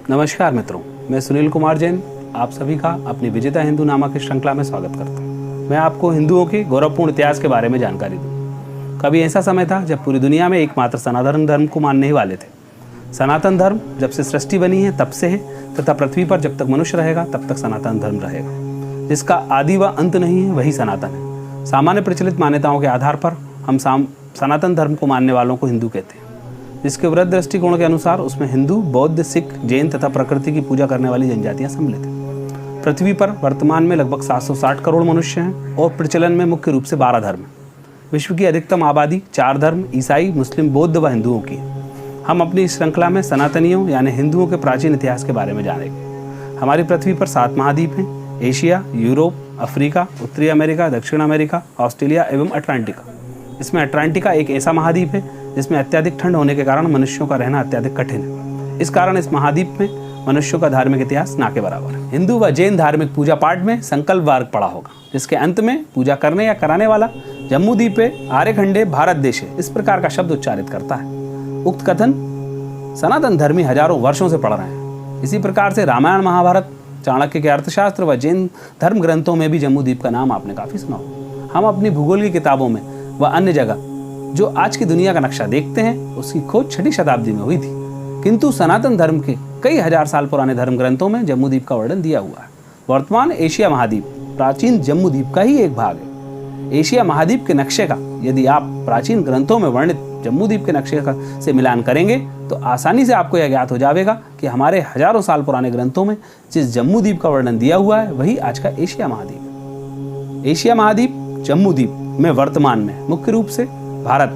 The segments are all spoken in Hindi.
नमस्कार मित्रों, मैं सुनील कुमार जैन आप सभी का अपनी विजेता हिंदू नामक इस श्रृंखला में स्वागत करता हूँ। मैं आपको हिंदुओं के गौरवपूर्ण इतिहास के बारे में जानकारी दूँ। कभी ऐसा समय था जब पूरी दुनिया में एकमात्र सनातन धर्म को मानने ही वाले थे। सनातन धर्म जब से सृष्टि बनी है तब से है, तथा पृथ्वी पर जब तक मनुष्य रहेगा तब तक सनातन धर्म रहेगा। जिसका आदि व अंत नहीं है वही सनातन है। सामान्य प्रचलित मान्यताओं के आधार पर हम सनातन धर्म को मानने वालों को हिंदू कहते हैं, जिसके वृहद दृष्टिकोण के अनुसार उसमें हिंदू, बौद्ध, सिख, जैन तथा प्रकृति की पूजा करने वाली जनजातियां सम्मिलित हैं। पृथ्वी पर वर्तमान में लगभग 760 करोड़ मनुष्य हैं और प्रचलन में मुख्य रूप से 12 धर्म हैं। विश्व की अधिकतम आबादी 4 धर्म ईसाई, मुस्लिम, बौद्ध व हिंदुओं की है। हम अपनी इस श्रृंखला में सनातनियों यानी हिंदुओं के प्राचीन इतिहास के बारे में जानेंगे। हमारी पृथ्वी पर 7 महाद्वीप हैं: एशिया, यूरोप, अफ्रीका, उत्तरी अमेरिका, दक्षिण अमेरिका, ऑस्ट्रेलिया एवं अटलांटिका। इसमें अटलांटिका एक ऐसा महाद्वीप है जिसमें अत्यधिक ठंड होने के कारण मनुष्यों का रहना अत्यधिक कठिन है। इस कारण इस महाद्वीप में मनुष्यों का धार्मिक इतिहास ना के बराबर है। हिंदू व जैन धार्मिक पूजा पाठ में संकल्प वर्ग पड़ा होगा, जिसके अंत में पूजा करने या कराने वाला जम्मूद्वीपे आर्यखंडे भारत देशे इस प्रकार का शब्द उच्चारित करता है। उक्त कथन सनातन धर्मी हजारों वर्षों से पढ़ रहे हैं। इसी प्रकार से रामायण, महाभारत, चाणक्य के अर्थशास्त्र व जैन धर्म ग्रंथों में भी जम्मूद्वीप का नाम आपने काफी सुना होगा। हम अपनी भूगोल की किताबों में व अन्य जगह जो आज की दुनिया का नक्शा देखते हैं उसकी खोज 6वीं शताब्दी में हुई थी, किंतु सनातन धर्म के कई हजार साल पुराने धर्म ग्रंथों में जम्मूद्वीप का वर्णन दिया हुआ है। वर्तमान एशिया महाद्वीप प्राचीन जम्मूद्वीप का ही एक भाग है। एशिया महाद्वीप के नक्शे का यदि आप प्राचीन ग्रंथों में वर्णित जम्मूद्वीप के नक्शे से मिलान करेंगे तो आसानी से आपको यह ज्ञात हो जाएगा कि हमारे हजारों साल पुराने ग्रंथों में जिस जम्मूद्वीप का वर्णन दिया हुआ है वही आज का एशिया महाद्वीप है। एशिया महाद्वीप जम्मूद्वीप में वर्तमान में मुख्य रूप से भारत,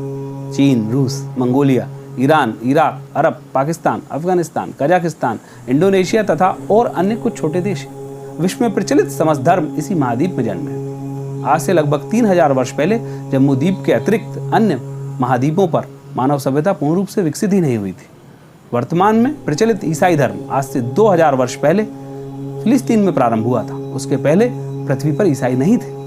चीन, रूस, मंगोलिया, ईरान, इराक, अरब, पाकिस्तान, अफगानिस्तान, कजाकिस्तान, इंडोनेशिया तथा और अन्य कुछ छोटे देश हैं। विश्व में प्रचलित समस्त धर्म इसी महाद्वीप में जन्मे हैं। आज से लगभग 3000 वर्ष पहले जम्मूद्वीप के अतिरिक्त अन्य महाद्वीपों पर मानव सभ्यता पूर्ण रूप से विकसित ही नहीं हुई थी। वर्तमान में प्रचलित ईसाई धर्म आज से 2000 वर्ष पहले फिलिस्तीन में प्रारंभ हुआ था। उसके पहले पृथ्वी पर ईसाई नहीं थे।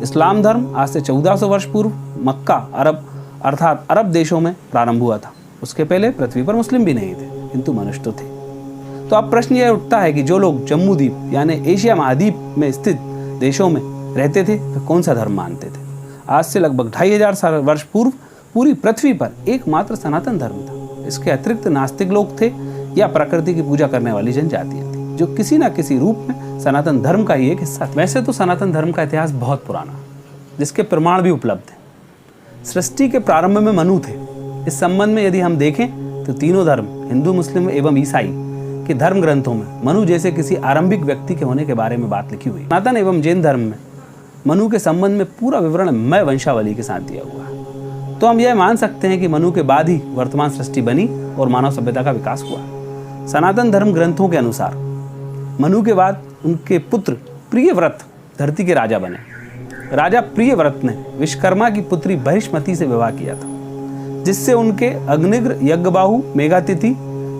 इस्लाम धर्म आज से 1400 वर्ष पूर्व मक्का, अरब अर्थात अरब देशों में प्रारंभ हुआ था। उसके पहले पृथ्वी पर मुस्लिम भी नहीं थे, किंतु मनुष्य तो थे। तो अब प्रश्न यह उठता है कि जो लोग जम्मूद्वीप यानी एशिया महाद्वीप में स्थित देशों में रहते थे वे कौन सा धर्म मानते थे। आज से लगभग 2500 वर्ष पूर्व पूरी पृथ्वी पर एकमात्र सनातन धर्म था। इसके अतिरिक्त नास्तिक लोग थे या प्रकृति की पूजा करने वाली जनजातियां थी, जो किसी न किसी रूप में सनातन धर्म का ही एक हिस्सा था। वैसे तो सनातन धर्म का इतिहास बहुत पुराना, जिसके प्रमाण भी उपलब्ध हैं। सृष्टि के प्रारंभ में मनु थे। इस संबंध में यदि हम देखें तो तीनों धर्म हिंदू, मुस्लिम एवं ईसाई के धर्म ग्रंथों में मनु जैसे किसी आरंभिक व्यक्ति के होने के बारे में बात लिखी हुई। सनातन एवं जैन धर्म में मनु के संबंध में पूरा विवरण मय वंशावली के साथ दिया हुआ है। तो हम यह मान सकते हैं कि मनु के बाद ही वर्तमान सृष्टि बनी और मानव सभ्यता का विकास हुआ। सनातन धर्म ग्रंथों के अनुसार मनु के बाद उनके पुत्र प्रियव्रत धरती के राजा बने। राजा प्रियव्रत ने विश्वकर्मा की पुत्री बहिष्मति से विवाह किया था, जिससे उनके अग्निग्र, यज्ञबाहु, मेघातिथि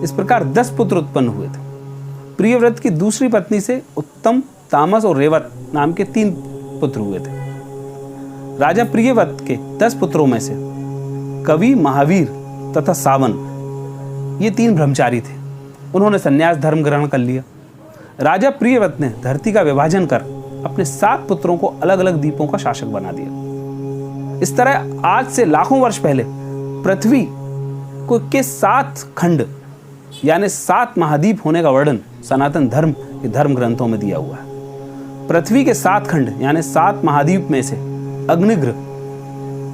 इस प्रकार 10 पुत्र उत्पन्न हुए थे। प्रियव्रत की दूसरी पत्नी से उत्तम, तामस और रेवत नाम के 3 पुत्र हुए थे। राजा प्रियव्रत के 10 पुत्रों में से कवि, महावीर तथा सावन ये 3 ब्रह्मचारी थे। उन्होंने संन्यास धर्म ग्रहण कर लिया। राजा प्रियव्रत ने धरती का विभाजन कर अपने 7 पुत्रों को अलग अलग द्वीपों का शासक बना दिया। इस तरह आज से लाखों वर्ष पहले पृथ्वी को के 7 खंड यानी 7 महाद्वीप होने का वर्णन सनातन धर्म के धर्म ग्रंथों में दिया हुआ है। पृथ्वी के 7 खंड यानी 7 महाद्वीप में से अग्निग्र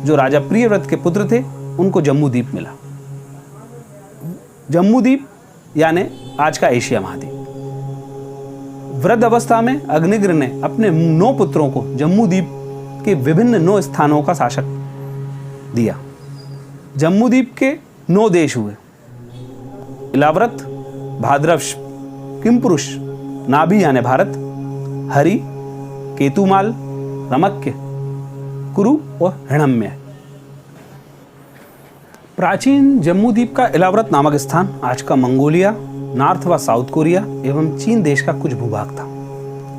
जो राजा प्रियव्रत के पुत्र थे उनको जम्मूद्वीप मिला। जम्मूद्वीप यानी आज का एशिया महाद्वीप। वृद्ध अवस्था में अग्निग्र ने अपने 9 पुत्रों को जम्मूद्वीप के विभिन्न 9 स्थानों का शासक दिया। जम्मूद्वीप के 9 देश हुए: इलाव्रत, भाद्रवश, किमपुरुष, नाभि यानी भारत, हरि, केतुमाल, रमक्य, कुरु और हिरण्मय। प्राचीन जम्मूद्वीप का इलाव्रत नामक स्थान आज का मंगोलिया, नॉर्थ व साउथ कोरिया एवं चीन देश का कुछ भूभाग था।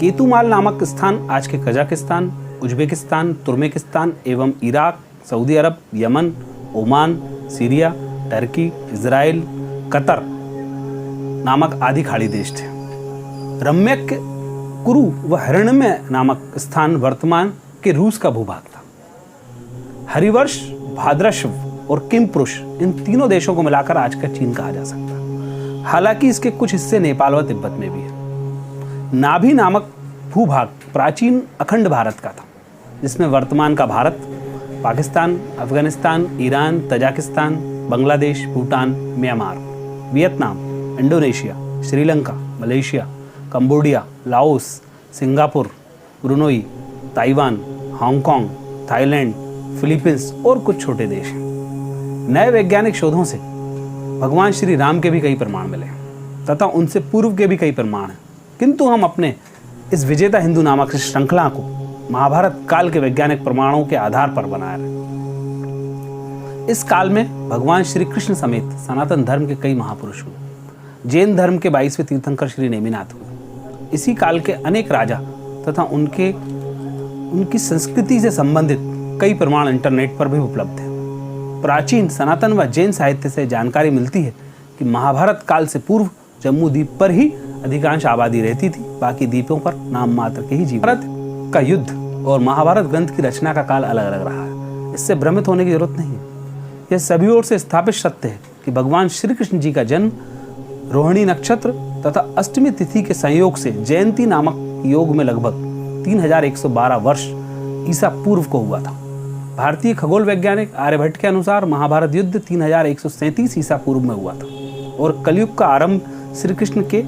केतुमाल नामक स्थान आज के कजाकिस्तान, उज्बेकिस्तान, तुर्कमेनिस्तान एवं Iraq, Saudi Arab, Yemen, Oman, Syria, Turkey, Israel, Qatar नामक आदि खाड़ी देश थे। रम्यक, कुरु व हिरण्मय नामक स्थान वर्तमान के रूस का भूभाग था। हरिवर्ष, भाद्रश्व और किमपुरुष, इन तीनों देशों को मिलाकर आज का चीन कहा जा सकता है। हालांकि इसके कुछ हिस्से नेपाल व तिब्बत में भी है। नाभि नामक भूभाग प्राचीन अखंड भारत का था, जिसमें वर्तमान का Bharat, Pakistan, Afghanistan, Iran, Tajikistan, Bangladesh, Bhutan, Myanmar, Vietnam, Indonesia, Sri Lanka, Malaysia, Cambodia, Laos, Singapore, Brunei, Taiwan, Hong Kong, Thailand, Philippines और कुछ छोटे देश हैं। नए वैज्ञानिक शोधों से भगवान श्री राम के भी कई प्रमाण मिले तथा उनसे पूर्व के भी कई प्रमाण हैं, किंतु हम अपने इस विजेता हिंदू नामक श्रृंखला को महाभारत काल के वैज्ञानिक प्रमाणों के आधार पर बनाया है। इस काल में भगवान श्री कृष्ण समेत सनातन धर्म के कई महापुरुष हुए। जैन धर्म के 22वें तीर्थंकर श्री नेमिनाथ हुए। इसी काल के अनेक राजा तथा उनकी संस्कृति से संबंधित कई प्रमाण इंटरनेट पर भी उपलब्ध हैं। प्राचीन सनातन व जैन साहित्य से जानकारी मिलती है कि महाभारत काल से पूर्व जम्मू द्वीप पर ही अधिकांश आबादी रहती थी, बाकी द्वीपों पर नाम मात्र के ही जीवन। भारत का युद्ध और महाभारत ग्रंथ की रचना का काल अलग अलग रहा है, इससे भ्रमित होने की जरूरत नहीं है। यह सभी ओर से स्थापित सत्य है कि भगवान श्री कृष्ण जी का जन्म रोहिणी नक्षत्र तथा अष्टमी तिथि के संयोग से जयंती नामक योग में लगभग 3112 वर्ष ईसा पूर्व को हुआ था। भारतीय खगोल वैज्ञानिक आर्यभट्ट के अनुसार महाभारत युद्ध 3137 ईसा पूर्व में हुआ था और कलयुग का आरंभ श्री कृष्ण के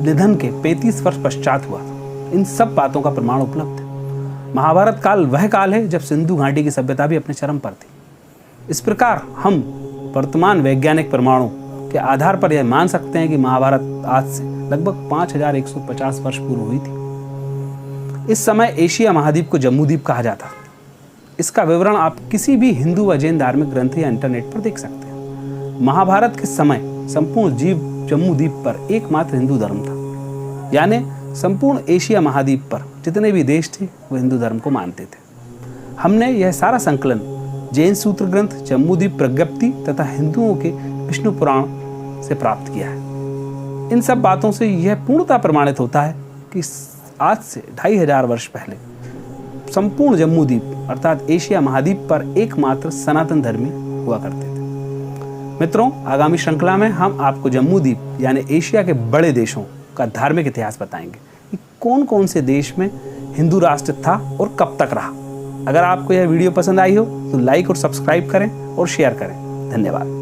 निधन के 35 वर्ष पश्चात हुआ था। इन सब बातों का प्रमाण उपलब्ध है। महाभारत काल वह काल है जब सिंधु घाटी की सभ्यता भी अपने चरम पर थी। इस प्रकार हम वर्तमान वैज्ञानिक प्रमाणों के आधार पर यह मान सकते हैं कि महाभारत आज से लगभग 5150 वर्ष पूर्व हुई थी। इस समय एशिया महाद्वीप को जम्बूद्वीप कहा जाता। इसका विवरण आप किसी भी हिंदू व जैन धार्मिक ग्रंथ या इंटरनेट पर देख सकते हैं। महाभारत के समय संपूर्ण जम्बूद्वीप पर एकमात्र हिंदू धर्म था, यानी संपूर्ण एशिया महाद्वीप पर जितने भी देश थे वो हिंदू धर्म को मानते थे। हमने यह सारा संकलन जैन सूत्र ग्रंथ, जम्बूद्वीप प्रज्ञप्ति तथा हिंदुओं के विष्णु पुराण से प्राप्त किया है। इन सब बातों से यह पूर्णतः प्रमाणित होता है कि आज से 2500 वर्ष पहले संपूर्ण जम्बूद्वीप अर्थात एशिया महाद्वीप पर एकमात्र सनातन धर्मी हुआ करते थे। मित्रों, आगामी श्रृंखला में हम आपको जम्बूद्वीप यानी एशिया के बड़े देशों का धार्मिक इतिहास बताएंगे कि कौन कौन से देश में हिंदू राष्ट्र था और कब तक रहा। अगर आपको यह वीडियो पसंद आई हो तो लाइक और सब्सक्राइब करें और शेयर करें। धन्यवाद।